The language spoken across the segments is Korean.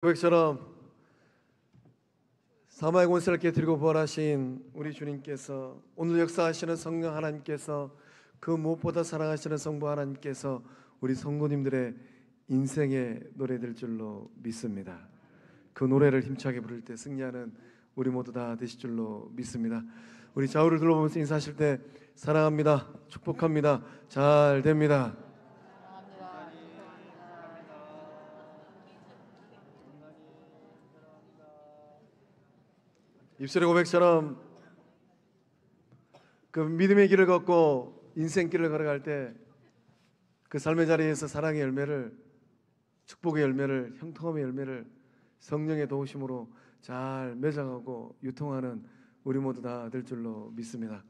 고백처럼 사마의 권세를 깨뜨리고 부활하신 우리 주님께서, 오늘 역사하시는 성령 하나님께서, 그 무엇보다 사랑하시는 성부 하나님께서 우리 성도님들의 인생의 노래될 줄로 믿습니다. 그 노래를 힘차게 부를 때 승리하는 우리 모두 다 되실 줄로 믿습니다. 우리 좌우를 둘러보면서 인사하실 때 사랑합니다, 축복합니다, 잘 됩니다. 입술의 고백처럼 그 믿음의 길을 걷고 인생길을 걸어갈 때 그 삶의 자리에서 사랑의 열매를, 축복의 열매를, 형통함의 열매를 성령의 도우심으로 잘 맺어가고 유통하는 우리 모두 다 될 줄로 믿습니다.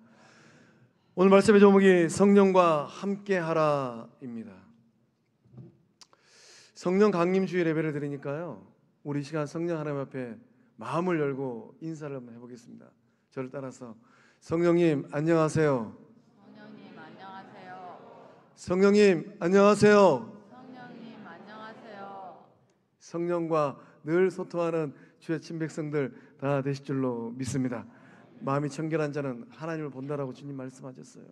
오늘 말씀의 제목이 성령과 함께하라입니다. 성령 강림주일 예배를 드리니까요, 우리 시간 성령 하나님 앞에 마음을 열고 인사를 한번 해보겠습니다. 저를 따라서 성령님 안녕하세요. 성령님 안녕하세요. 성령님 안녕하세요. 성령님 안녕하세요. 성령과 늘 소통하는 주의 친백성들 다 되실 줄로 믿습니다. 마음이 청결한 자는 하나님을 본다라고 주님 말씀하셨어요.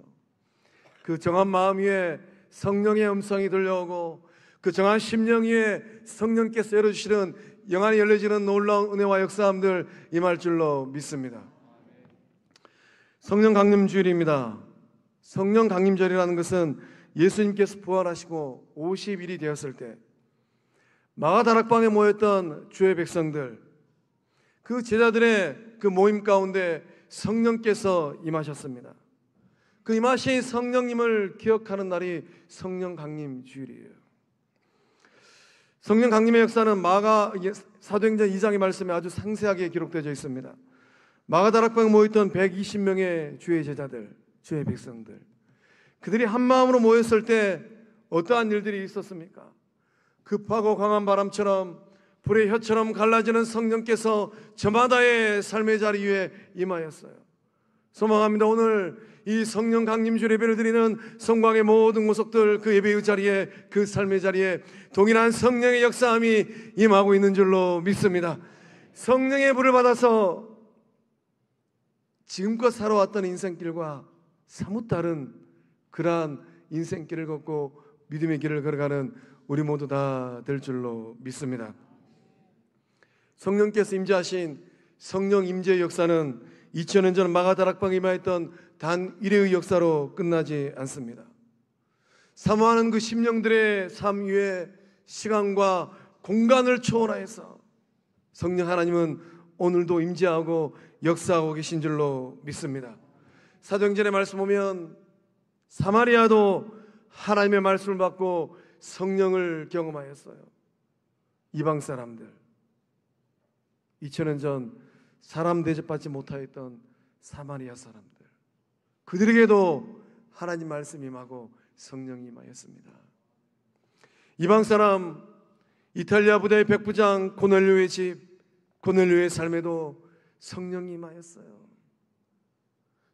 그 정한 마음 위에 성령의 음성이 들려오고 그 정한 심령 위에 성령께서 열어주시는 영안이 열려지는 놀라운 은혜와 역사함들 임할 줄로 믿습니다. 성령 강림주일입니다. 성령 강림절이라는 것은 예수님께서 부활하시고 50일이 되었을 때 마가다락방에 모였던 주의 백성들, 그 제자들의 그 모임 가운데 성령께서 임하셨습니다. 그 임하신 성령님을 기억하는 날이 성령 강림주일이에요. 성령 강림의 역사는 마가 사도행전 2장의 말씀에 아주 상세하게 기록되어 있습니다. 마가다락방에 모였던 120명의 주의 제자들, 주의 백성들, 그들이 한 마음으로 모였을 때 어떠한 일들이 있었습니까? 급하고 강한 바람처럼 불의 혀처럼 갈라지는 성령께서 저마다의 삶의 자리 위에 임하였어요. 소망합니다. 오늘 이 성령 강림주일 예배를 드리는 성광의 모든 모속들, 그 예배의 자리에, 그 삶의 자리에 동일한 성령의 역사함이 임하고 있는 줄로 믿습니다. 성령의 불을 받아서 지금껏 살아왔던 인생길과 사뭇 다른 그러한 인생길을 걷고 믿음의 길을 걸어가는 우리 모두 다 될 줄로 믿습니다. 성령께서 임재하신 성령 임재의 역사는 2000년 전 마가다락방에 임하였던 단 일회의 역사로 끝나지 않습니다. 사모하는 그 심령들의 삶 위에 시간과 공간을 초월하여서 성령 하나님은 오늘도 임재하고 역사하고 계신 줄로 믿습니다. 사도행전의 말씀 보면 사마리아도 하나님의 말씀을 받고 성령을 경험하였어요. 이방 사람들, 2000년 전 사람 대접받지 못하였던 사마리아 사람들, 그들에게도 하나님 말씀이 임하고 성령이 임하였습니다. 이방 사람, 이탈리아 부대의 백부장 고넬료의 집, 고넬료의 삶에도 성령이 임하였어요.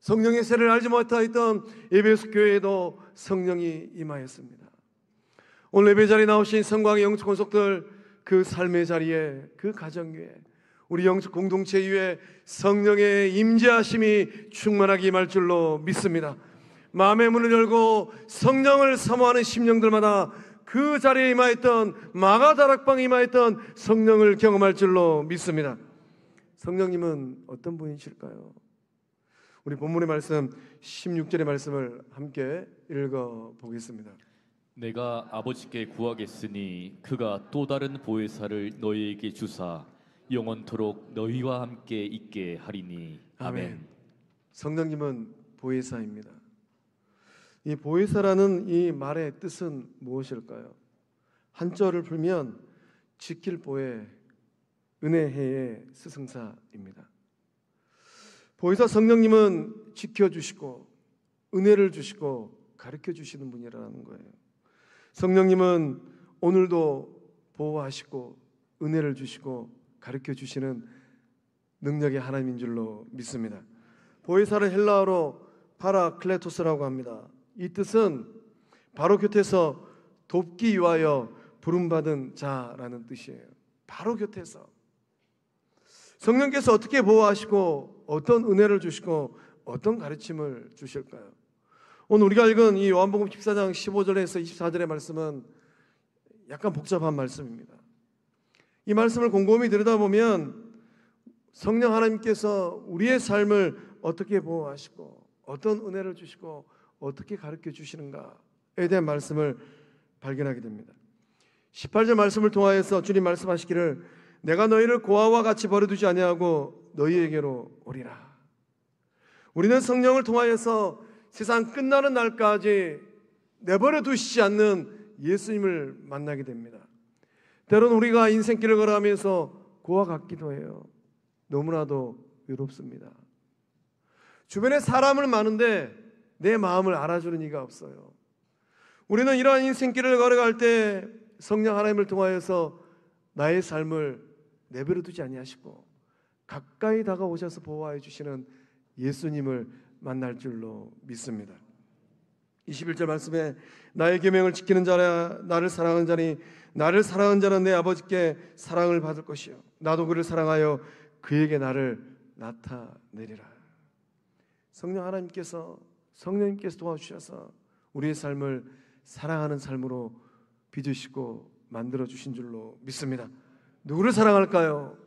성령의 세를 알지 못하였던 에베소 교회에도 성령이 임하였습니다. 오늘 예배 자리에 나오신 성광의 영적 권속들, 그 삶의 자리에, 그 가정 위에, 우리 영적 공동체 위에 성령의 임재하심이 충만하게 임할 줄로 믿습니다. 마음의 문을 열고 성령을 사모하는 심령들마다 그 자리에 임하였던, 마가다락방에 임하였던 성령을 경험할 줄로 믿습니다. 성령님은 어떤 분이실까요? 우리 본문의 말씀 16절의 말씀을 함께 읽어보겠습니다. 내가 아버지께 구하겠으니 그가 또 다른 보혜사를 너희에게 주사 영원토록 너희와 함께 있게 하리니. 아멘. 성령님은 보혜사입니다. 이 보혜사라는 이 말의 뜻은 무엇일까요? 한자어를 풀면 지킬 보혜, 은혜해의 스승사입니다. 보혜사 성령님은 지켜주시고 은혜를 주시고 가르쳐 주시는 분이라는 거예요. 성령님은 오늘도 보호하시고 은혜를 주시고 가르쳐 주시는 능력의 하나님인 줄로 믿습니다. 보혜사를 헬라어로 파라클레토스라고 합니다. 이 뜻은 바로 곁에서 돕기 위하여 부름받은 자라는 뜻이에요. 바로 곁에서 성령께서 어떻게 보호하시고 어떤 은혜를 주시고 어떤 가르침을 주실까요? 오늘 우리가 읽은 이 요한복음 14장 15절에서 24절의 말씀은 약간 복잡한 말씀입니다. 이 말씀을 곰곰이 들여다보면 성령 하나님께서 우리의 삶을 어떻게 보호하시고 어떤 은혜를 주시고 어떻게 가르쳐 주시는가에 대한 말씀을 발견하게 됩니다. 18절 말씀을 통하여서 주님 말씀하시기를 내가 너희를 고아와 같이 버려두지 아니하고 너희에게로 오리라. 우리는 성령을 통하여서 세상 끝나는 날까지 내버려 두시지 않는 예수님을 만나게 됩니다. 때로는 우리가 인생길을 걸어가면서 고아 같기도 해요. 너무나도 외롭습니다. 주변에 사람은 많은데 내 마음을 알아주는 이가 없어요. 우리는 이러한 인생길을 걸어갈 때 성령 하나님을 통하여서 나의 삶을 내버려 두지 아니하시고 가까이 다가오셔서 보호하여 주시는 예수님을 만날 줄로 믿습니다. 21절 말씀에 나의 계명을 지키는 자라 나를 사랑하는 자니 나를 사랑하는 자는 내 아버지께 사랑을 받을 것이요 나도 그를 사랑하여 그에게 나를 나타내리라. 성령님께서 도와주셔서 우리의 삶을 사랑하는 삶으로 빚으시고 만들어 주신 줄로 믿습니다. 누구를 사랑할까요?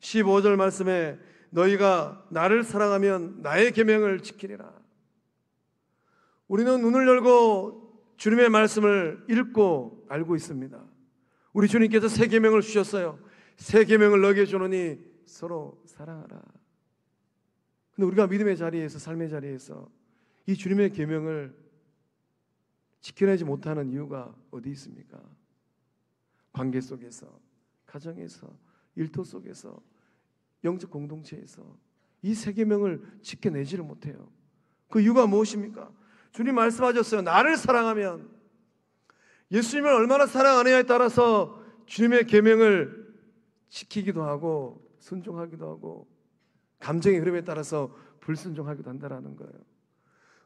15절 말씀에 너희가 나를 사랑하면 나의 계명을 지키리라. 우리는 눈을 열고 주님의 말씀을 읽고 알고 있습니다. 우리 주님께서 새 계명을 주셨어요. 새 계명을 너희에게 주노니 서로 사랑하라. 근데 우리가 믿음의 자리에서 삶의 자리에서 이 주님의 계명을 지켜내지 못하는 이유가 어디 있습니까? 관계 속에서, 가정에서, 일터 속에서, 영적 공동체에서 이 새 계명을 지켜내지를 못해요. 그 이유가 무엇입니까? 주님 말씀하셨어요. 나를 사랑하면, 예수님을 얼마나 사랑하느냐에 따라서 주님의 계명을 지키기도 하고 순종하기도 하고 감정의 흐름에 따라서 불순종하기도 한다는 거예요.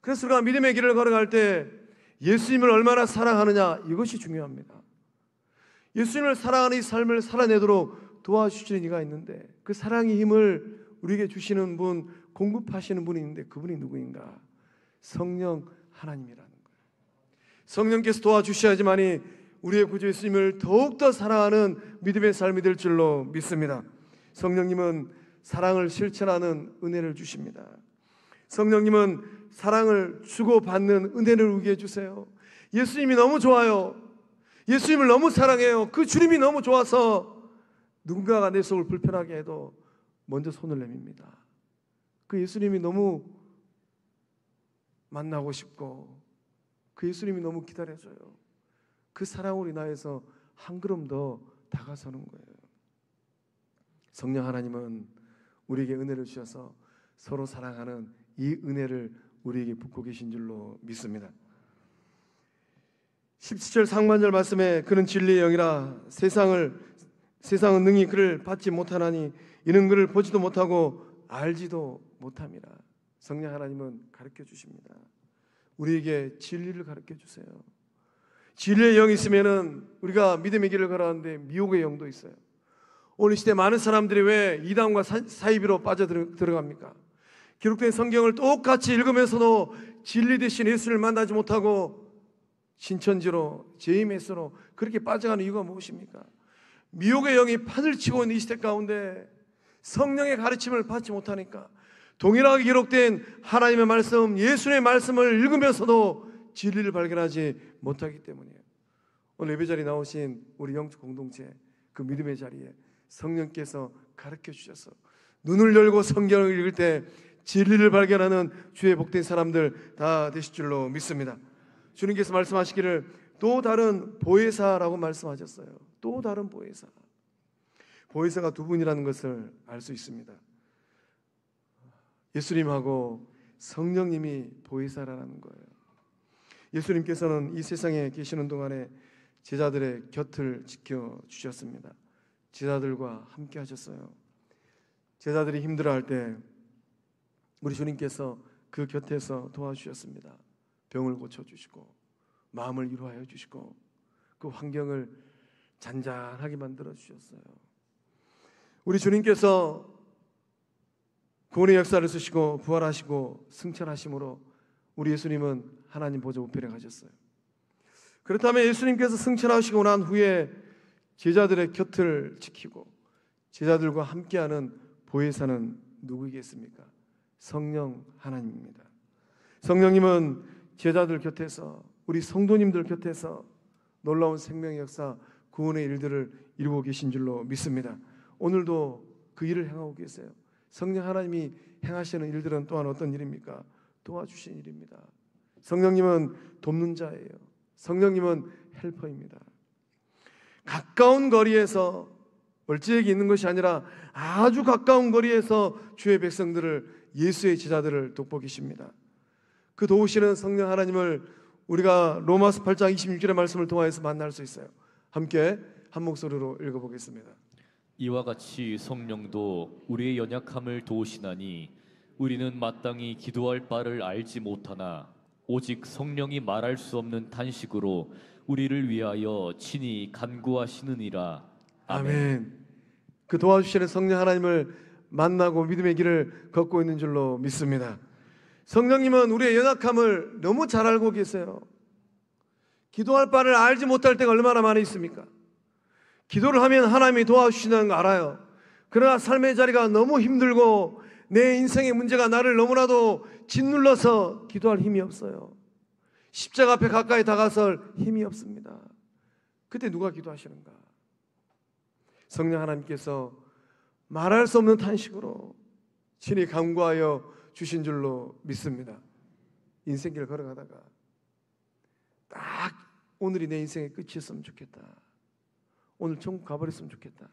그래서 우리가 믿음의 길을 걸어갈 때 예수님을 얼마나 사랑하느냐, 이것이 중요합니다. 예수님을 사랑하는 이 삶을 살아내도록 도와주시는 이가 있는데 그 사랑의 힘을 우리에게 주시는 분, 공급하시는 분이 있는데 그분이 누구인가? 성령 하나님이라는 거예요. 성령께서 도와주셔야지만이 우리의 구주 예수님을 더욱더 사랑하는 믿음의 삶이 될 줄로 믿습니다. 성령님은 사랑을 실천하는 은혜를 주십니다. 성령님은 사랑을 주고받는 은혜를 우리에게 주세요. 예수님이 너무 좋아요. 예수님을 너무 사랑해요. 그 주님이 너무 좋아서 누군가가 내 속을 불편하게 해도 먼저 손을 내밉니다. 그 예수님이 너무 만나고 싶고 그 예수님이 너무 기다려져요. 그 사랑으로 인하여서 한 걸음 더 다가서는 거예요. 성령 하나님은 우리에게 은혜를 주셔서 서로 사랑하는 이 은혜를 우리에게 붓고 계신 줄로 믿습니다. 17절 상반절 말씀에 그는 진리의 영이라 세상은 능히 그를 받지 못하나니 이는 그를 보지도 못하고 알지도 못함이라. 성령 하나님은 가르쳐 주십니다. 우리에게 진리를 가르쳐 주세요. 진리의 영이 있으면은 우리가 믿음의 길을 걸어가는데 미혹의 영도 있어요. 오늘 시대 많은 사람들이 왜 이단과 사이비로 빠져 들어갑니까? 기록된 성경을 똑같이 읽으면서도 진리 대신 예수를 만나지 못하고 신천지로 제이메스로 그렇게 빠져가는 이유가 무엇입니까? 미혹의 영이 판을 치고 있는 이 시대 가운데 성령의 가르침을 받지 못하니까 동일하게 기록된 하나님의 말씀, 예수의 말씀을 읽으면서도 진리를 발견하지 못하기 때문이에요. 오늘 예배 자리에 나오신 우리 영적 공동체, 그 믿음의 자리에 성령께서 가르쳐 주셔서 눈을 열고 성경을 읽을 때 진리를 발견하는 주의 복된 사람들 다 되실 줄로 믿습니다. 주님께서 말씀하시기를 또 다른 보혜사라고 말씀하셨어요. 또 다른 보혜사. 보혜사가 두 분이라는 것을 알 수 있습니다. 예수님하고 성령님이 보혜사라는 거예요. 예수님께서는 이 세상에 계시는 동안에 제자들의 곁을 지켜주셨습니다. 제자들과 함께 하셨어요. 제자들이 힘들어할 때 우리 주님께서 그 곁에서 도와주셨습니다. 병을 고쳐주시고 마음을 위로하여 주시고 그 환경을 잔잔하게 만들어 주셨어요. 우리 주님께서 구원의 역사를 쓰시고 부활하시고 승천하심으로 우리 예수님은 하나님 보좌 우편에 가셨어요. 그렇다면 예수님께서 승천하시고 난 후에 제자들의 곁을 지키고 제자들과 함께하는 보혜사는 누구이겠습니까? 성령 하나님입니다. 성령님은 제자들 곁에서, 우리 성도님들 곁에서 놀라운 생명의 역사, 구원의 일들을 이루고 계신 줄로 믿습니다. 오늘도 그 일을 행하고 계세요. 성령 하나님이 행하시는 일들은 또한 어떤 일입니까? 도와주신 일입니다. 성령님은 돕는 자예요. 성령님은 헬퍼입니다. 가까운 거리에서 멀찍이 있는 것이 아니라 아주 가까운 거리에서 주의 백성들을, 예수의 제자들을 돕고 계십니다. 그 도우시는 성령 하나님을 우리가 로마서 8장 26절의 말씀을 통하여서 만날 수 있어요. 함께 한 목소리로 읽어보겠습니다. 이와 같이 성령도 우리의 연약함을 도우시나니 우리는 마땅히 기도할 바를 알지 못하나 오직 성령이 말할 수 없는 탄식으로 우리를 위하여 친히 간구하시느니라. 아멘. 그 도와주시는 성령 하나님을 만나고 믿음의 길을 걷고 있는 줄로 믿습니다. 성령님은 우리의 연약함을 너무 잘 알고 계세요. 기도할 바를 알지 못할 때가 얼마나 많이 있습니까? 기도를 하면 하나님이 도와주시는 거 알아요. 그러나 삶의 자리가 너무 힘들고 내 인생의 문제가 나를 너무나도 짓눌러서 기도할 힘이 없어요. 십자가 앞에 가까이 다가설 힘이 없습니다. 그때 누가 기도하시는가? 성령 하나님께서 말할 수 없는 탄식으로 친히 간구하여 주신 줄로 믿습니다. 인생길 걸어가다가 딱 오늘이 내 인생의 끝이었으면 좋겠다. 오늘 천국 가버렸으면 좋겠다.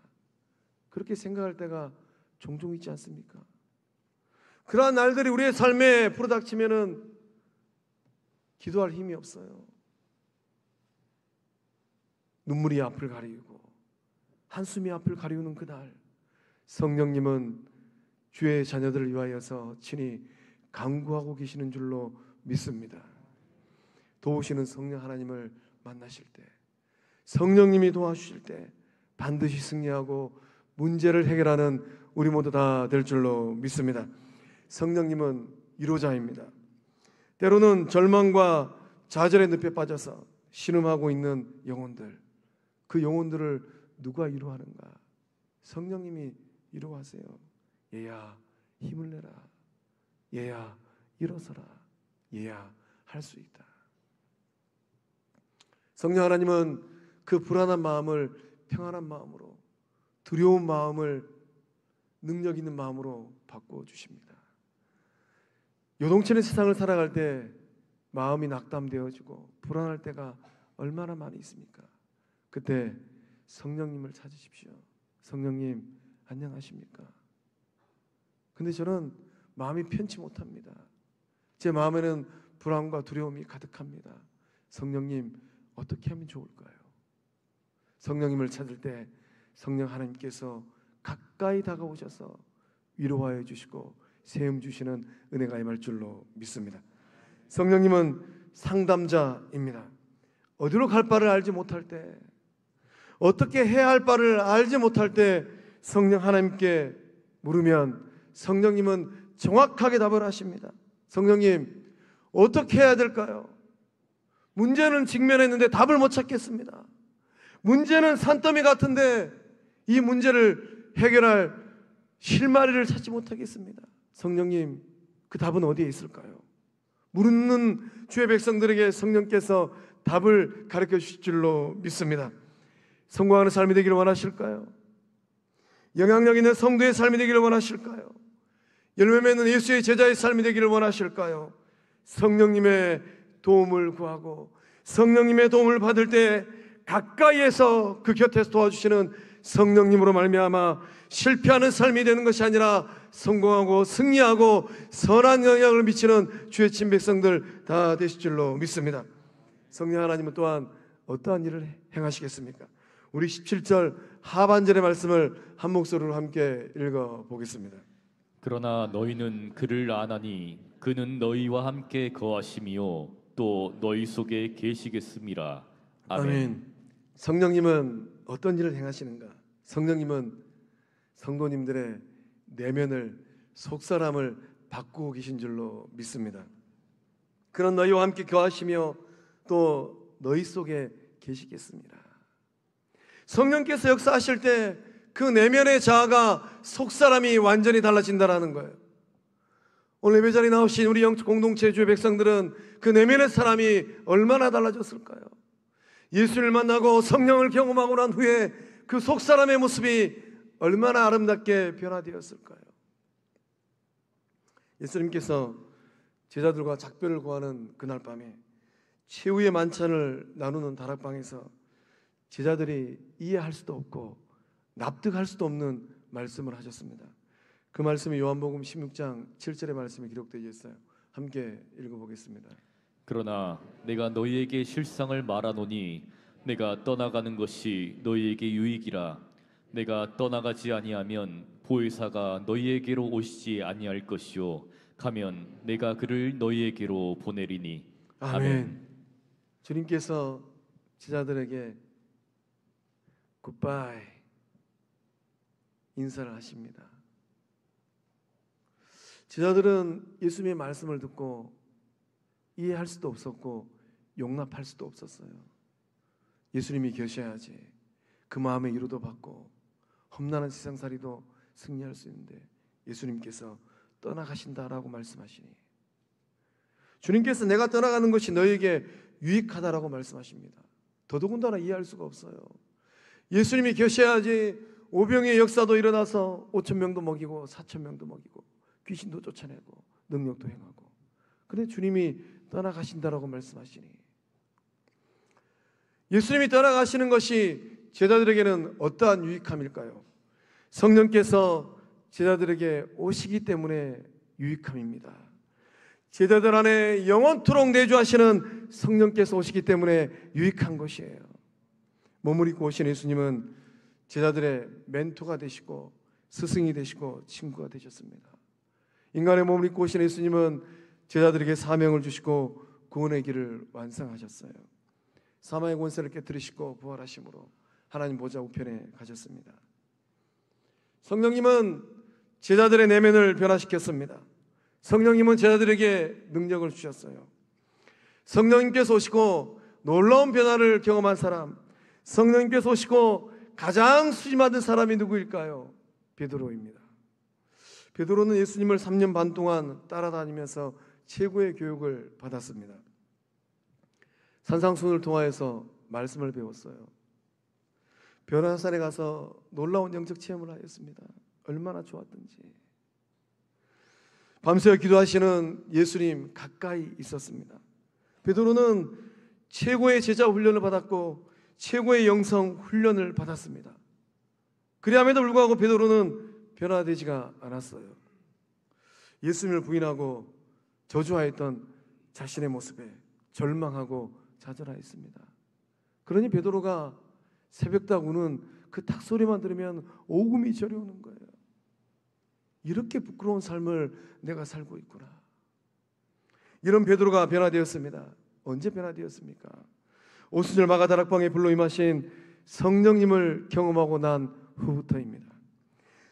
그렇게 생각할 때가 종종 있지 않습니까? 그러한 날들이 우리의 삶에 부르닥치면은 기도할 힘이 없어요. 눈물이 앞을 가리우고 한숨이 앞을 가리우는 그날, 성령님은 주의 자녀들을 위하여서 친히 간구하고 계시는 줄로 믿습니다. 도우시는 성령 하나님을 만나실 때, 성령님이 도와주실 때 반드시 승리하고 문제를 해결하는 우리 모두 다 될 줄로 믿습니다. 성령님은 위로자입니다. 때로는 절망과 좌절의 늪에 빠져서 신음하고 있는 영혼들, 그 영혼들을 누가 위로하는가? 성령님이 위로하세요. 얘야 힘을 내라. 얘야 일어서라. 얘야 할 수 있다. 성령 하나님은 그 불안한 마음을 평안한 마음으로, 두려운 마음을 능력 있는 마음으로 바꿔주십니다. 요동치는 세상을 살아갈 때 마음이 낙담되어지고 불안할 때가 얼마나 많이 있습니까? 그때 성령님을 찾으십시오. 성령님 안녕하십니까? 근데 저는 마음이 편치 못합니다. 제 마음에는 불안과 두려움이 가득합니다. 성령님 어떻게 하면 좋을까요? 성령님을 찾을 때 성령 하나님께서 가까이 다가오셔서 위로하여 주시고 세움 주시는 은혜가 임할 줄로 믿습니다. 성령님은 상담자입니다. 어디로 갈 바를 알지 못할 때, 어떻게 해야 할 바를 알지 못할 때 성령 하나님께 물으면 성령님은 정확하게 답을 하십니다. 성령님 어떻게 해야 될까요? 문제는 직면했는데 답을 못 찾겠습니다. 문제는 산더미 같은데 이 문제를 해결할 실마리를 찾지 못하겠습니다. 성령님 그 답은 어디에 있을까요? 물는 주의 백성들에게 성령께서 답을 가르쳐 주실 줄로 믿습니다. 성공하는 삶이 되기를 원하실까요? 영향력 있는 성도의 삶이 되기를 원하실까요? 열매 맺는 예수의 제자의 삶이 되기를 원하실까요? 성령님의 도움을 구하고 성령님의 도움을 받을 때 가까이에서 그 곁에서 도와주시는 성령님으로 말미암아 실패하는 삶이 되는 것이 아니라 성공하고 승리하고 선한 영향을 미치는 주의 친 백성들 다 되실 줄로 믿습니다. 성령 하나님은 또한 어떠한 일을 행하시겠습니까? 우리 17절 하반절의 말씀을 한 목소리로 함께 읽어보겠습니다. 그러나 너희는 그를 아나니 그는 너희와 함께 거하심이요 또 너희 속에 계시겠음이라. 아멘. 아멘. 성령님은 어떤 일을 행하시는가? 성령님은 성도님들의 내면을, 속사람을 바꾸고 계신 줄로 믿습니다. 그런 너희와 함께 거하시며 또 너희 속에 계시겠습니다. 성령께서 역사하실 때 그 내면의 자아가 속사람이 완전히 달라진다는 거예요. 오늘 예배 자리에 나오신 우리 영적 공동체 주의 백성들은 그 내면의 사람이 얼마나 달라졌을까요? 예수를 만나고 성령을 경험하고 난 후에 그 속사람의 모습이 얼마나 아름답게 변화되었을까요? 예수님께서 제자들과 작별을 구하는 그날 밤에 최후의 만찬을 나누는 다락방에서 제자들이 이해할 수도 없고 납득할 수도 없는 말씀을 하셨습니다. 그 말씀이 요한복음 16장 7절의 말씀에 기록되어 있어요. 함께 읽어보겠습니다. 그러나 내가 너희에게 실상을 말하노니 내가 떠나가는 것이 너희에게 유익이라. 내가 떠나가지 아니하면 보혜사가 너희에게로 오시지 아니할 것이요 가면 내가 그를 너희에게로 보내리니. 아멘. 주님께서 제자들에게 굿바이 인사를 하십니다. 제자들은 예수님의 말씀을 듣고 이해할 수도 없었고 용납할 수도 없었어요. 예수님이 계셔야지 그 마음의 위로도 받고 험난한 세상살이도 승리할 수 있는데 예수님께서 떠나가신다라고 말씀하시니, 주님께서 내가 떠나가는 것이 너에게 유익하다라고 말씀하십니다. 더더군다나 이해할 수가 없어요. 예수님이 계셔야지 오병이의 역사도 일어나서 5,000명도 먹이고 4,000명도 먹이고 귀신도 쫓아내고 능력도 행하고, 그런데 주님이 떠나가신다라고 말씀하시니, 예수님이 떠나가시는 것이 제자들에게는 어떠한 유익함일까요? 성령께서 제자들에게 오시기 때문에 유익함입니다. 제자들 안에 영원토록 내주하시는 성령께서 오시기 때문에 유익한 것이에요. 몸을 입고 오신 예수님은 제자들의 멘토가 되시고 스승이 되시고 친구가 되셨습니다. 인간의 몸을 입고 오신 예수님은 제자들에게 사명을 주시고 구원의 길을 완성하셨어요. 사망의 권세를 깨뜨리시고 부활하심으로 하나님 보좌 우편에 가셨습니다. 성령님은 제자들의 내면을 변화시켰습니다. 성령님은 제자들에게 능력을 주셨어요. 성령님께서 오시고 놀라운 변화를 경험한 사람, 성령님께서 오시고 가장 수임받은 사람이 누구일까요? 베드로입니다. 베드로는 예수님을 3년 반 동안 따라다니면서 최고의 교육을 받았습니다. 산상수훈을 통하여서 말씀을 배웠어요. 변화산에 가서 놀라운 영적 체험을 하였습니다. 얼마나 좋았던지. 밤새워 기도하시는 예수님 가까이 있었습니다. 베드로는 최고의 제자 훈련을 받았고 최고의 영성 훈련을 받았습니다. 그리함에도 불구하고 베드로는 변화되지가 않았어요. 예수님을 부인하고 저주하였던 자신의 모습에 절망하고 좌절하였습니다. 그러니 베드로가 새벽닭 우는 그 닭 소리만 들으면 오금이 저려오는 거예요. 이렇게 부끄러운 삶을 내가 살고 있구나. 이런 베드로가 변화되었습니다. 언제 변화되었습니까? 오순절 마가다락방에 불러 임하신 성령님을 경험하고 난 후부터입니다.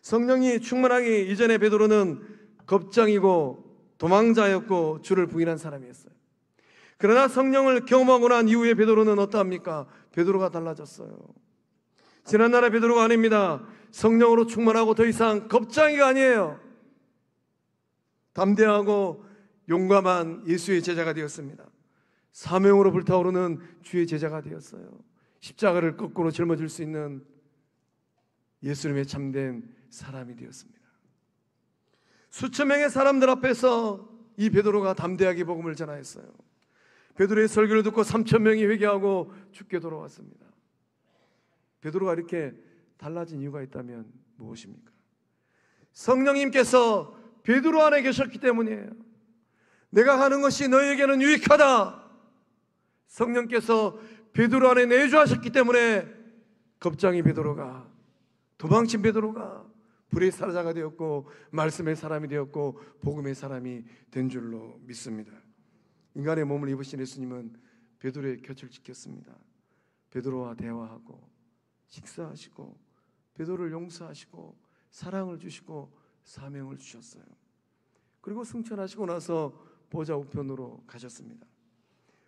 성령이 충만하기 이전에 베드로는 겁장이고 도망자였고 주를 부인한 사람이었어요. 그러나 성령을 경험하고 난 이후에 베드로는 어떠합니까? 베드로가 달라졌어요. 지난날의 베드로가 아닙니다. 성령으로 충만하고 더 이상 겁장이가 아니에요. 담대하고 용감한 예수의 제자가 되었습니다. 사명으로 불타오르는 주의 제자가 되었어요. 십자가를 거꾸로 짊어질 수 있는 예수님의 참된 사람이 되었습니다. 수천 명의 사람들 앞에서 이 베드로가 담대하게 복음을 전하였어요. 베드로의 설교를 듣고 3,000명이 회개하고 죽게 돌아왔습니다. 베드로가 이렇게 달라진 이유가 있다면 무엇입니까? 성령님께서 베드로 안에 계셨기 때문이에요. 내가 하는 것이 너희에게는 유익하다. 성령께서 베드로 안에 내주하셨기 때문에 겁장이 베드로가, 도망친 베드로가 불의 사자가 되었고 말씀의 사람이 되었고 복음의 사람이 된 줄로 믿습니다. 인간의 몸을 입으신 예수님은 베드로의 곁을 지켰습니다. 베드로와 대화하고 식사하시고 베드로를 용서하시고 사랑을 주시고 사명을 주셨어요. 그리고 승천하시고 나서 보좌 우편으로 가셨습니다.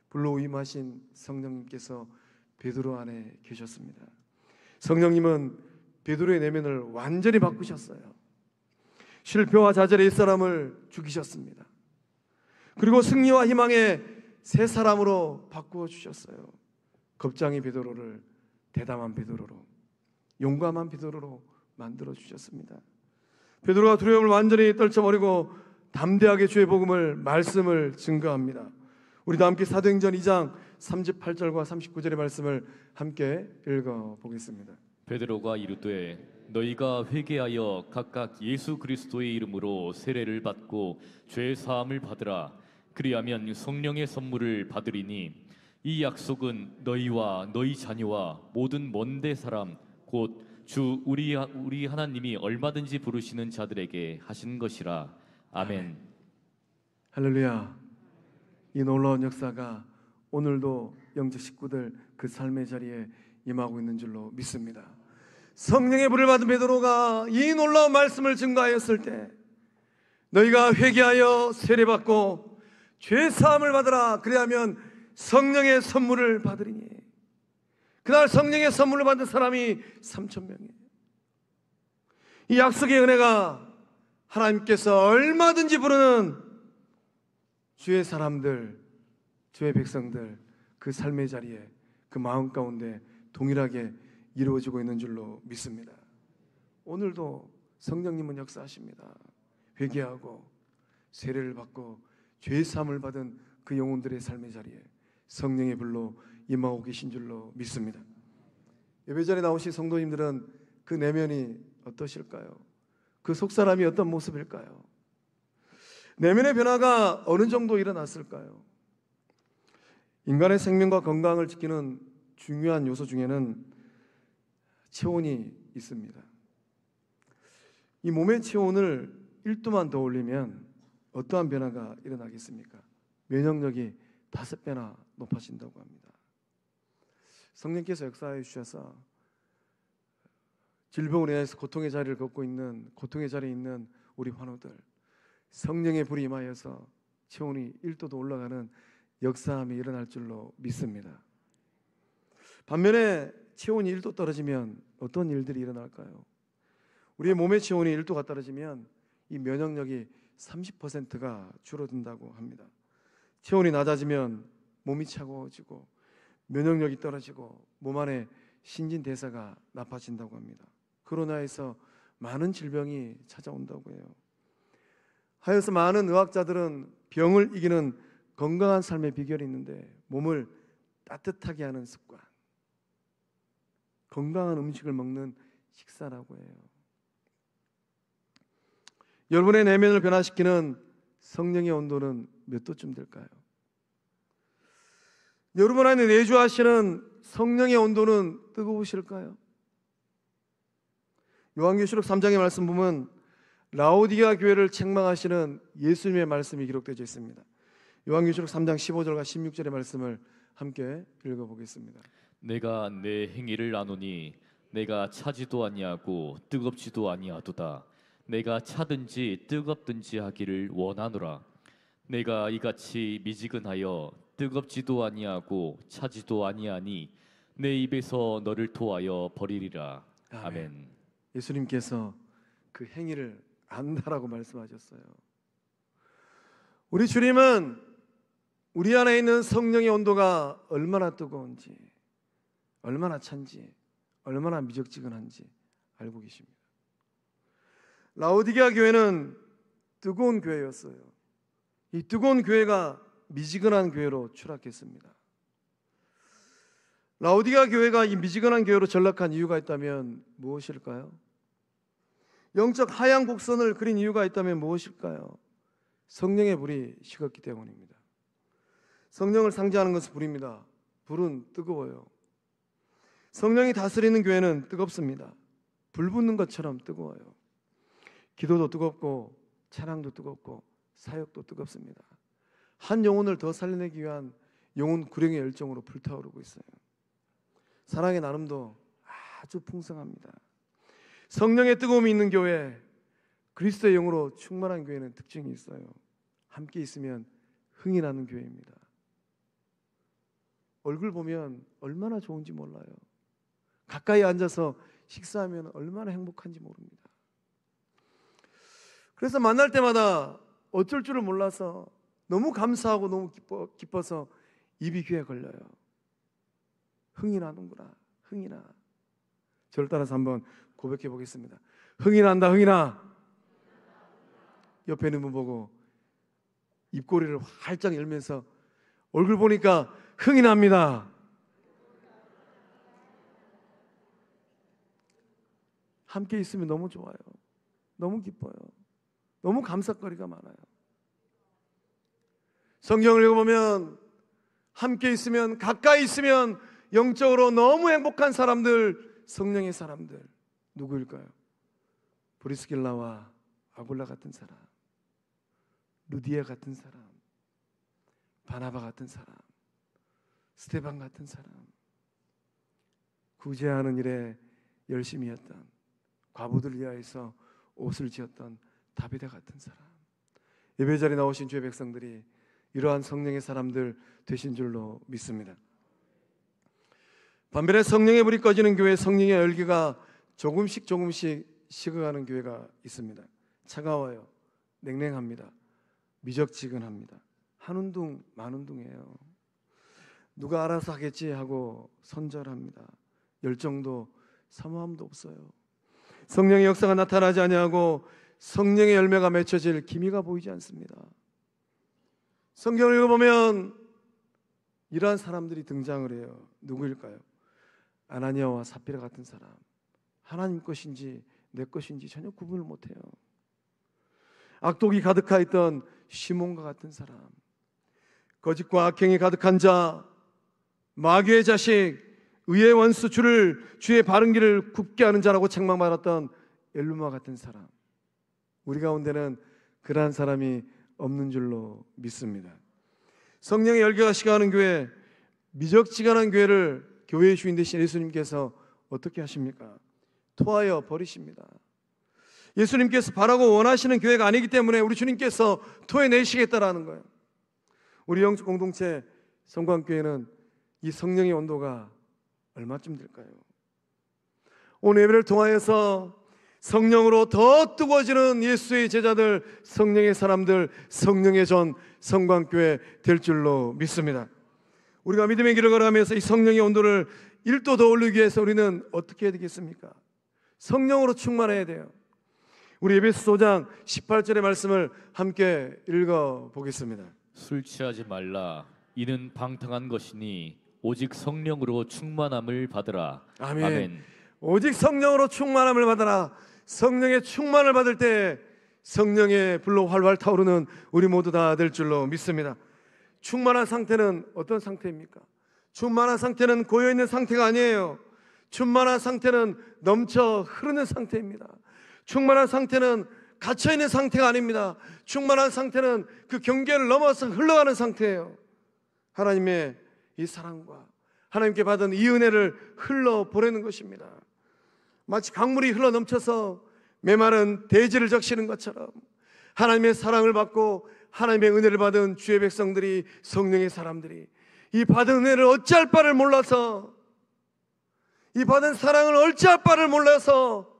불로 임하신 성령님께서 베드로 안에 계셨습니다. 성령님은 베드로의 내면을 완전히 바꾸셨어요. 실패와 좌절의 옛사람을 죽이셨습니다. 그리고 승리와 희망의 새 사람으로 바꾸어 주셨어요. 겁쟁이 베드로를 대담한 베드로로, 용감한 베드로로 만들어 주셨습니다. 베드로가 두려움을 완전히 떨쳐버리고 담대하게 주의 복음을, 말씀을 증거합니다. 우리도 함께 사도행전 2장 38절과 39절의 말씀을 함께 읽어보겠습니다. 베드로가 이르되 너희가 회개하여 각각 예수 그리스도의 이름으로 세례를 받고 죄 사함을 받으라. 그리하면 성령의 선물을 받으리니 이 약속은 너희와 너희 자녀와 모든 먼데 사람 곧 주 우리 하나님이 얼마든지 부르시는 자들에게 하신 것이라. 아멘. 할렐루야. 이 놀라운 역사가 오늘도 영적 식구들 그 삶의 자리에 임하고 있는 줄로 믿습니다. 성령의 불을 받은 베드로가 이 놀라운 말씀을 증거하였을 때 너희가 회개하여 세례받고 죄 사함을 받으라. 그리하면 성령의 선물을 받으리니. 그날 성령의 선물을 받은 사람이 3,000명이에요. 이 약속의 은혜가 하나님께서 얼마든지 부르는 주의 사람들, 주의 백성들 그 삶의 자리에, 그 마음 가운데 동일하게 이루어지고 있는 줄로 믿습니다. 오늘도 성령님은 역사하십니다. 회개하고 세례를 받고 죄 사함을 받은 그 영혼들의 삶의 자리에 성령의 불로 임하고 계신 줄로 믿습니다. 예배 자리에 나오신 성도님들은 그 내면이 어떠실까요? 그 속사람이 어떤 모습일까요? 내면의 변화가 어느 정도 일어났을까요? 인간의 생명과 건강을 지키는 중요한 요소 중에는 체온이 있습니다. 이 몸의 체온을 1도만 더 올리면 어떠한 변화가 일어나겠습니까? 면역력이 5배나 높아진다고 합니다. 성령께서 역사해 주셔서 질병으로 인해서 고통의 자리를 걷고 있는, 고통의 자리에 있는 우리 환우들, 성령의 불이 임하여서 체온이 1도도 올라가는 역사함이 일어날 줄로 믿습니다. 반면에 체온이 1도 떨어지면 어떤 일들이 일어날까요? 우리의 몸의 체온이 1도가 떨어지면 이 면역력이 30%가 줄어든다고 합니다. 체온이 낮아지면 몸이 차가워지고 면역력이 떨어지고 몸 안에 신진대사가 나빠진다고 합니다. 코로나에서 많은 질병이 찾아온다고 해요. 하여서 많은 의학자들은 병을 이기는 건강한 삶의 비결이 있는데 몸을 따뜻하게 하는 습관, 건강한 음식을 먹는 식사라고 해요. 여러분의 내면을 변화시키는 성령의 온도는 몇 도쯤 될까요? 여러분 안에 내주하시는 성령의 온도는 뜨거우실까요? 요한계시록 3장의 말씀 보면 라오디게아 교회를 책망하시는 예수님의 말씀이 기록되어 있습니다. 요한계시록 3장 15절과 16절의 말씀을 함께 읽어보겠습니다. 내가 내 행위를 아노니 내가 차지도 아니하고 뜨겁지도 아니하도다. 내가 차든지 뜨겁든지 하기를 원하노라. 내가 이같이 미지근하여 뜨겁지도 아니하고 차지도 아니하니 내 입에서 너를 토하여 버리리라. 아멘. 예수님께서 그 행위를 안다라고 말씀하셨어요. 우리 주님은 우리 안에 있는 성령의 온도가 얼마나 뜨거운지, 얼마나 찬지, 얼마나 미적지근한지 알고 계십니다. 라오디게아 교회는 뜨거운 교회였어요. 이 뜨거운 교회가 미지근한 교회로 추락했습니다. 라오디게아 교회가 이 미지근한 교회로 전락한 이유가 있다면 무엇일까요? 영적 하향 곡선을 그린 이유가 있다면 무엇일까요? 성령의 불이 식었기 때문입니다. 성령을 상징하는 것은 불입니다. 불은 뜨거워요. 성령이 다스리는 교회는 뜨겁습니다. 불 붙는 것처럼 뜨거워요. 기도도 뜨겁고 찬양도 뜨겁고 사역도 뜨겁습니다. 한 영혼을 더 살려내기 위한 영혼 구령의 열정으로 불타오르고 있어요. 사랑의 나눔도 아주 풍성합니다. 성령의 뜨거움이 있는 교회, 그리스도의 영으로 충만한 교회는 특징이 있어요. 함께 있으면 흥이 나는 교회입니다. 얼굴 보면 얼마나 좋은지 몰라요. 가까이 앉아서 식사하면 얼마나 행복한지 모릅니다. 그래서 만날 때마다 어쩔 줄을 몰라서 너무 감사하고 너무 기뻐서 입이 귀에 걸려요. 흥이 나는구나. 흥이 나. 저를 따라서 한번 고백해 보겠습니다. 흥이 난다. 흥이 나. 옆에 있는 분 보고 입꼬리를 활짝 열면서 얼굴 보니까 흥이 납니다. 함께 있으면 너무 좋아요. 너무 기뻐요. 너무 감사거리가 많아요. 성경을 읽어보면 함께 있으면, 가까이 있으면 영적으로 너무 행복한 사람들, 성령의 사람들 누구일까요? 브리스길라와 아굴라 같은 사람, 루디아 같은 사람, 바나바 같은 사람, 스테반 같은 사람, 구제하는 일에 열심히 했던, 과부들 위하여서 옷을 지었던 다비데 같은 사람, 예배 자리에 나오신 주의 백성들이 이러한 성령의 사람들 되신 줄로 믿습니다. 반면에 성령의 불이 꺼지는 교회, 성령의 열기가 조금씩 식어가는 교회가 있습니다. 차가워요. 냉랭합니다. 미적지근합니다. 한운동 만운동이에요. 누가 알아서 하겠지 하고 손절합니다. 열정도 사모함도 없어요. 성령의 역사가 나타나지 아니하고 성령의 열매가 맺혀질 기미가 보이지 않습니다. 성경을 읽어보면 이러한 사람들이 등장을 해요. 누구일까요? 아나니아와 삽비라 같은 사람. 하나님 것인지 내 것인지 전혀 구분을 못해요. 악독이 가득하였던 시몬과 같은 사람, 거짓과 악행이 가득한 자, 마귀의 자식, 의의 원수, 주의 바른 길을 굽게 하는 자라고 책망받았던 엘루마 같은 사람. 우리 가운데는 그러한 사람이 없는 줄로 믿습니다. 성령의 열기가 식어가는 교회, 미적지근한 교회를 교회의 주인 되신 예수님께서 어떻게 하십니까? 토하여 버리십니다. 예수님께서 바라고 원하시는 교회가 아니기 때문에 우리 주님께서 토해내시겠다라는 거예요. 우리 영적 공동체 성광교회는 이 성령의 온도가 얼마쯤 될까요? 오늘 예배를 통하여서 성령으로 더 뜨거워지는 예수의 제자들, 성령의 사람들, 성령의 전 성광교회 될 줄로 믿습니다. 우리가 믿음의 길을 걸어가면서 이 성령의 온도를 1도 더 올리기 위해서 우리는 어떻게 해야 되겠습니까? 성령으로 충만해야 돼요. 우리 에베소 5장 18절의 말씀을 함께 읽어보겠습니다. 술 취하지 말라. 이는 방탕한 것이니 오직 성령으로 충만함을 받으라. 아멘. 아멘. 오직 성령으로 충만함을 받아라. 성령의 충만을 받을 때 성령의 불로 활활 타오르는 우리 모두 다 될 줄로 믿습니다. 충만한 상태는 어떤 상태입니까? 충만한 상태는 고여있는 상태가 아니에요. 충만한 상태는 넘쳐 흐르는 상태입니다. 충만한 상태는 갇혀있는 상태가 아닙니다. 충만한 상태는 그 경계를 넘어서 흘러가는 상태예요. 하나님의 이 사랑과 하나님께 받은 이 은혜를 흘러보내는 것입니다. 마치 강물이 흘러 넘쳐서 메마른 대지를 적시는 것처럼 하나님의 사랑을 받고 하나님의 은혜를 받은 주의 백성들이, 성령의 사람들이 이 받은 은혜를 어찌할 바를 몰라서, 이 받은 사랑을 어찌할 바를 몰라서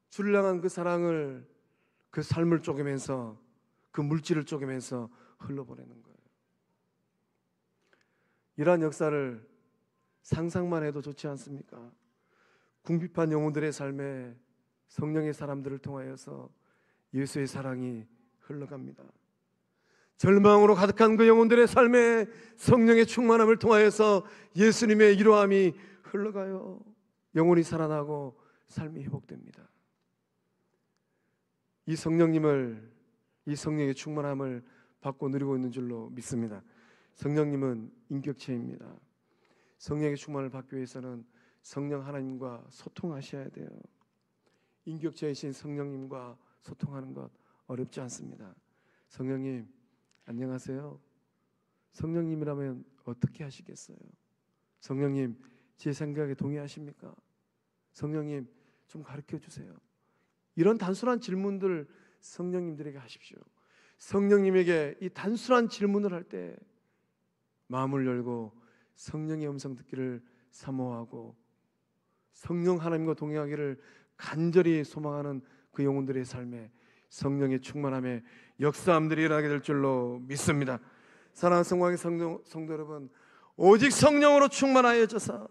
주를 향한 그 사랑을, 그 삶을 쪼개면서, 그 물질을 쪼개면서 흘러보내는 거예요. 이러한 역사를 상상만 해도 좋지 않습니까? 궁핍한 영혼들의 삶에 성령의 사람들을 통하여서 예수의 사랑이 흘러갑니다. 절망으로 가득한 그 영혼들의 삶에 성령의 충만함을 통하여서 예수님의 이로함이 흘러가요. 영혼이 살아나고 삶이 회복됩니다. 이 성령님을, 이 성령의 충만함을 받고 누리고 있는 줄로 믿습니다. 성령님은 인격체입니다. 성령의 충만을 받기 위해서는 성령 하나님과 소통하셔야 돼요. 인격체이신 성령님과 소통하는 것 어렵지 않습니다. 성령님 안녕하세요. 성령님이라면 어떻게 하시겠어요? 성령님 제 생각에 동의하십니까? 성령님 좀 가르쳐 주세요. 이런 단순한 질문들 성령님들에게 하십시오. 성령님에게 이 단순한 질문을 할 때 마음을 열고 성령의 음성 듣기를 사모하고 성령 하나님과 동행하기를 간절히 소망하는 그 영혼들의 삶에 성령의 충만함에 역사함들이 일어나게 될 줄로 믿습니다. 사랑하는 성광의 성도 여러분, 오직 성령으로 충만하여져서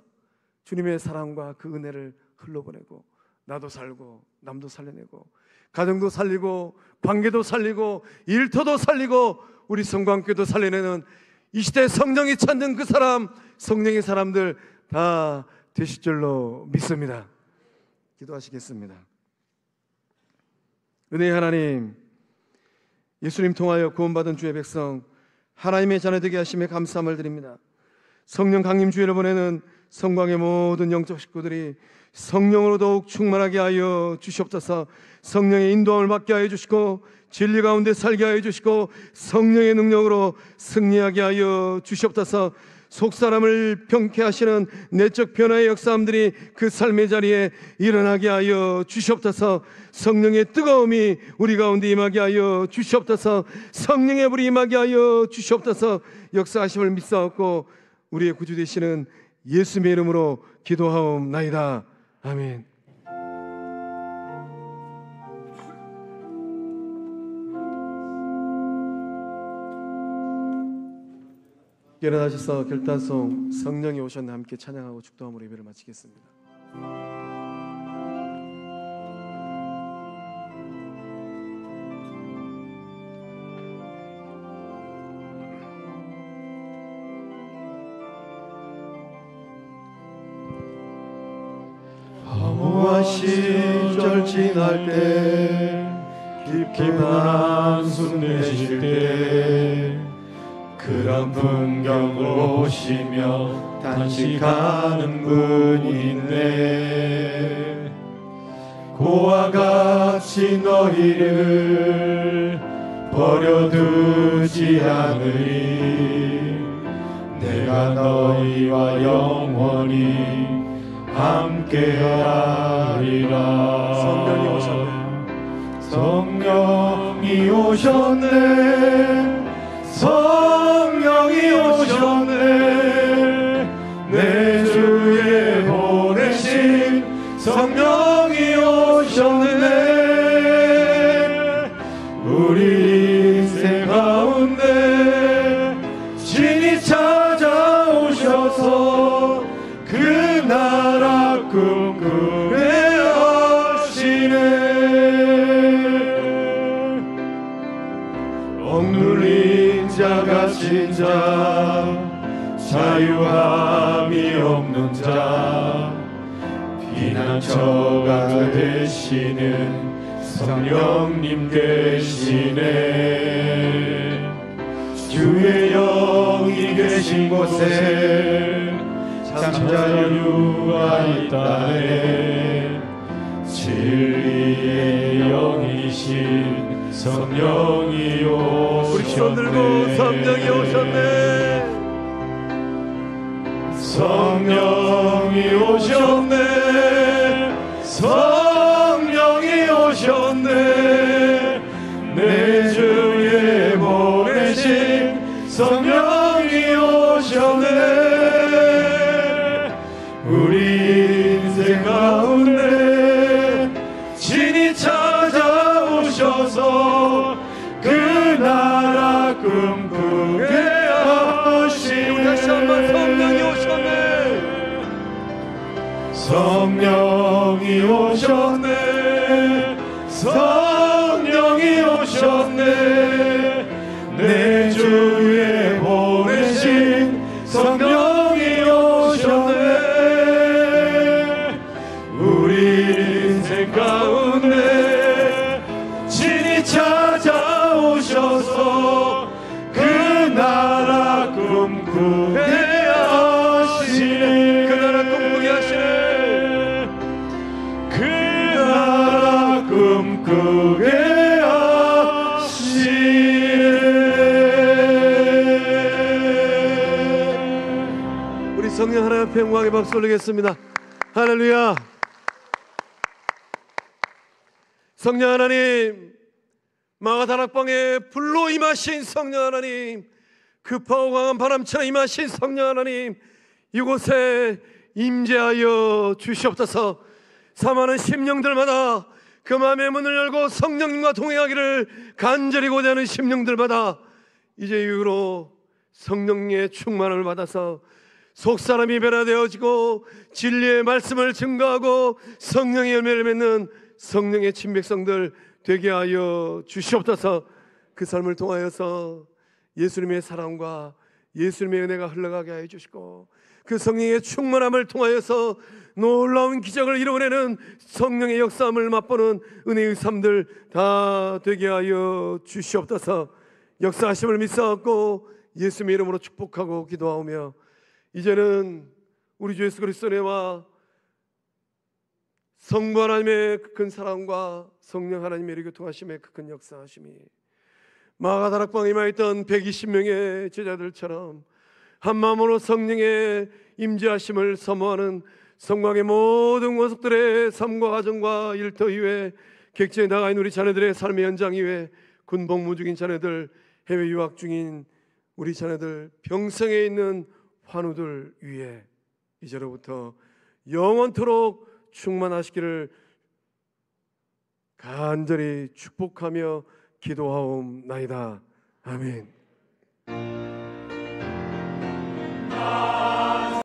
주님의 사랑과 그 은혜를 흘러보내고 나도 살고 남도 살려내고 가정도 살리고 관계도 살리고 일터도 살리고 우리 성광교도 살려내는 이 시대에 성령이 찾는 그 사람, 성령의 사람들 다 되실 줄로 믿습니다. 기도하시겠습니다. 은혜의 하나님, 예수님 통하여 구원받은 주의 백성 하나님의 자녀 되게 하심에 감사함을 드립니다. 성령 강림 주의를 보내는 성광의 모든 영적 식구들이 성령으로 더욱 충만하게 하여 주시옵소서. 성령의 인도함을 받게 하여 주시고 진리 가운데 살게 하여 주시고 성령의 능력으로 승리하게 하여 주시옵소서. 속사람을 병케 하시는 내적 변화의 역사함들이 그 삶의 자리에 일어나게 하여 주시옵소서. 성령의 뜨거움이 우리 가운데 임하게 하여 주시옵소서. 성령의 불이 임하게 하여 주시옵소서. 역사하심을 믿사옵고 우리의 구주 되시는 예수님의 이름으로 기도하옵나이다. 아멘. 일어나셔서 결단송 성령이 오셨네 함께 찬양하고 축도함으로 예배를 마치겠습니다. 암호와 시절 지날 때 깊은 한숨 내쉴 때 그런 풍경을 보시며 단식하는 분이 있네. 고와 같이 너희를 버려두지 않으리. 내가 너희와 영원히 함께하리라. 성령이 오셨네. 성령이 오셨네. 성령이 오셨네. 내 주에 보내신 성령이 오셨네. 우리 인생 가운데 진히 찾아오셔서 그 나라 꿈꾸게 하시네. 억눌린 자 갇힌 자 자유함이 없는 자 피난처가 되시는 성령님 계시네. 주의 영이 계신 곳에 참 자유가 있다네. 진리의 영이신 성령이 오셨네. 우리 손 들고 성령이 오셨네. 성령이 오셨네. 성령이 오셨네. 내 주에 보내신 성령이 오셨네. 우리 인생 가운데 진히 찾아오셔서 그 나라 꿈꾸게 하시네. 다시 한번 성령이 오셨네. 성령이 오셨네. 성령이 오셨네. 내 주에 보내신 성령이 오셨네. 우리 인생 가운데 진히 찾아오셔서 그 나라 꿈꾸게 하시네. 그 나라 꿈꾸게 하시네. 그 나라 꿈꾸게 하시네. 우리 성령 하나님 앞에 영광의 박수 올리겠습니다. 할렐루야. 성령 하나님, 마가다락방에 불로 임하신 성령 하나님, 급하고 강한 바람처럼 임하신 성령 하나님, 이곳에 임재하여 주시옵소서. 사모하는 심령들마다 그 마음의 문을 열고 성령님과 동행하기를 간절히 고대하는 심령들마다 이제 이후로 성령의 충만을 받아서 속사람이 변화되어지고 진리의 말씀을 증거하고 성령의 열매를 맺는 성령의 친백성들 되게 하여 주시옵소서. 그 삶을 통하여서 예수님의 사랑과 예수님의 은혜가 흘러가게 하여 주시고, 그 성령의 충만함을 통하여서 놀라운 기적을 이루어내는 성령의 역사함을 맛보는 은혜의 삶들 다 되게 하여 주시옵소서. 역사하심을 믿사옵고 예수님의 이름으로 축복하고 기도하오며, 이제는 우리 주 예수 그리스도의 은혜와 성부 하나님의 그 큰 사랑과 성령 하나님의 이르게 통하심의 그 큰 역사하심이 마가다락방에 임하였던 120명의 제자들처럼 한마음으로 성령의 임재하심을 사모하는 성광의 모든 모습들의 삶과 가정과 일터 이외 객지에 나가 있는 우리 자녀들의 삶의 현장 이외 군 복무 중인 자녀들, 해외 유학 중인 우리 자녀들, 병성에 있는 환우들 위에 이제로부터 영원토록 충만하시기를 간절히 축복하며 기도하옵나이다. 아멘.